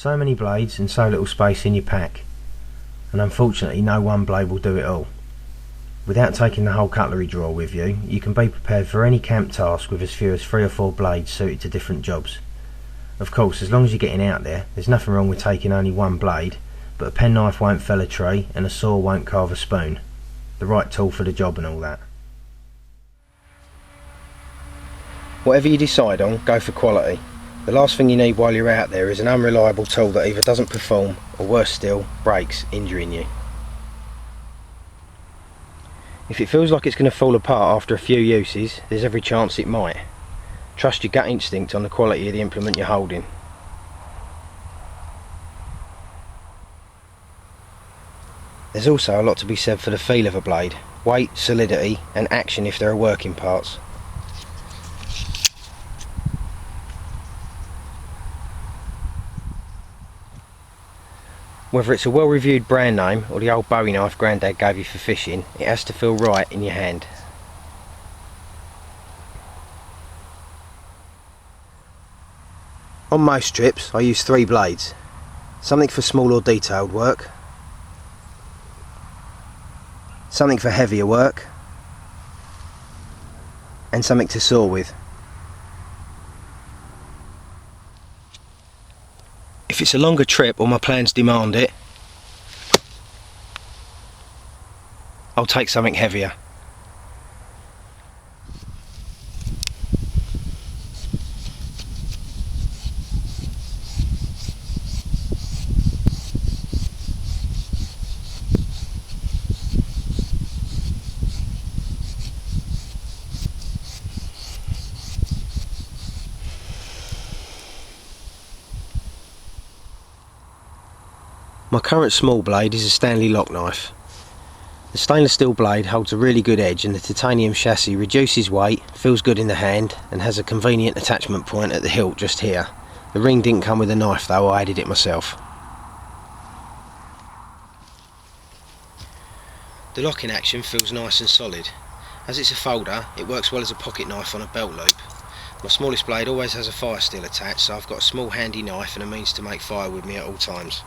So many blades and so little space in your pack, and unfortunately no one blade will do it all. Without taking the whole cutlery drawer with you, you can be prepared for any camp task with as few as 3 or 4 blades suited to different jobs. Of course, as long as you're getting out there, there's nothing wrong with taking only one blade, but a penknife won't fell a tree and a saw won't carve a spoon. The right tool for the job and all that. Whatever you decide on, go for quality. The last thing you need while you're out there is an unreliable tool that either doesn't perform, or worse still, breaks, injuring you. If it feels like it's going to fall apart after a few uses, there's every chance it might. Trust your gut instinct on the quality of the implement you're holding. There's also a lot to be said for the feel of a blade, weight, solidity and action if there are working parts. Whether it's a well-reviewed brand name or the old Bowie knife Grandad gave you for fishing, it has to feel right in your hand. On most trips I use 3 blades, something for small or detailed work, something for heavier work, and something to saw with. If it's a longer trip or my plans demand it, I'll take something heavier. My current small blade is a Stanley lock knife. The stainless steel blade holds a really good edge and the titanium chassis reduces weight, feels good in the hand and has a convenient attachment point at the hilt just here. The ring didn't come with a knife though, I added it myself. The locking action feels nice and solid. As it's a folder, it works well as a pocket knife on a belt loop. My smallest blade always has a fire steel attached, so I've got a small handy knife and a means to make fire with me at all times.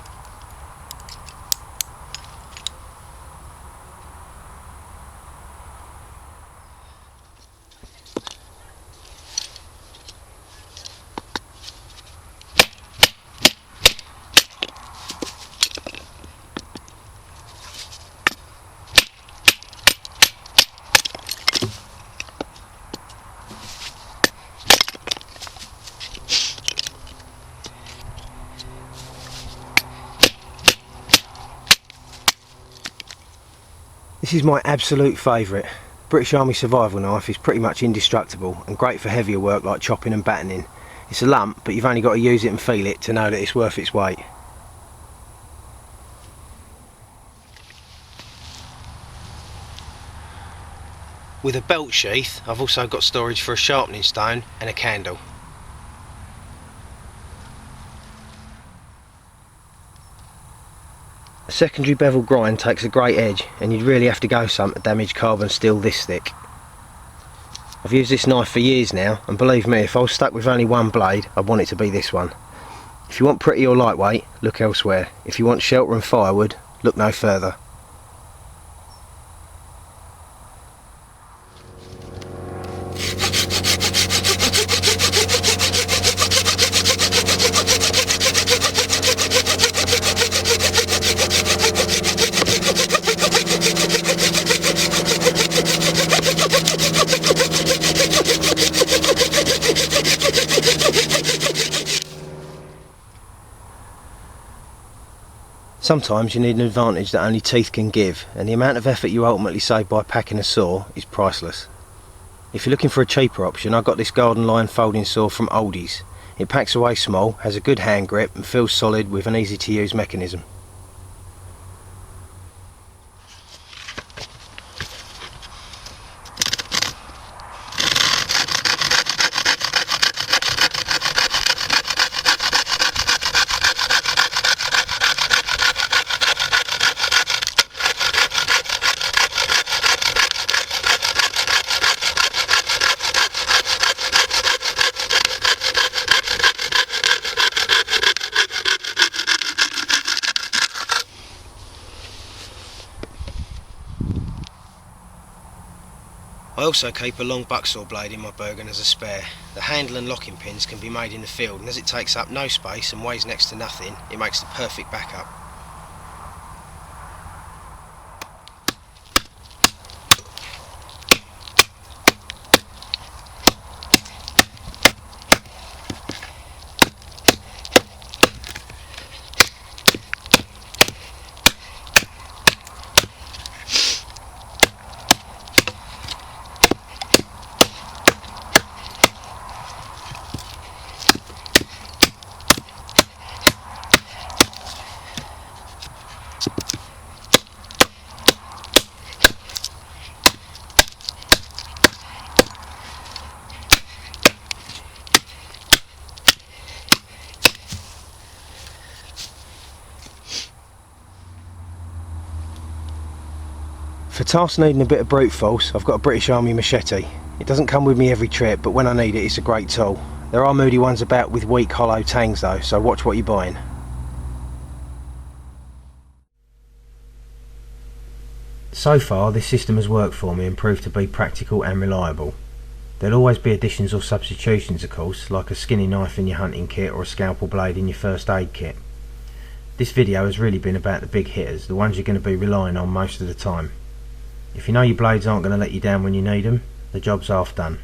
This is my absolute favourite. British Army survival knife is pretty much indestructible and great for heavier work like chopping and battening. It's a lump, but you've only got to use it and feel it to know that it's worth its weight. With a belt sheath, I've also got storage for a sharpening stone and a candle. A secondary bevel grind takes a great edge and you'd really have to go some to damage carbon steel this thick. I've used this knife for years now and believe me, if I was stuck with only one blade, I'd want it to be this one. If you want pretty or lightweight, look elsewhere. If you want shelter and firewood, look no further. Sometimes you need an advantage that only teeth can give, and the amount of effort you ultimately save by packing a saw is priceless. If you're looking for a cheaper option, I got this garden line folding saw from Aldi's. It packs away small, has a good hand grip and feels solid with an easy to use mechanism. I also keep a long bucksaw blade in my Bergen as a spare. The handle and locking pins can be made in the field, and as it takes up no space and weighs next to nothing, it makes the perfect backup. For tasks needing a bit of brute force, I've got a British Army machete. It doesn't come with me every trip, but when I need it, it's a great tool. There are moody ones about with weak hollow tangs though, so watch what you're buying. So far, this system has worked for me and proved to be practical and reliable. There'll always be additions or substitutions of course, like a skinning knife in your hunting kit or a scalpel blade in your first aid kit. This video has really been about the big hitters, the ones you're going to be relying on most of the time. If you know your blades aren't going to let you down when you need them, the job's half done.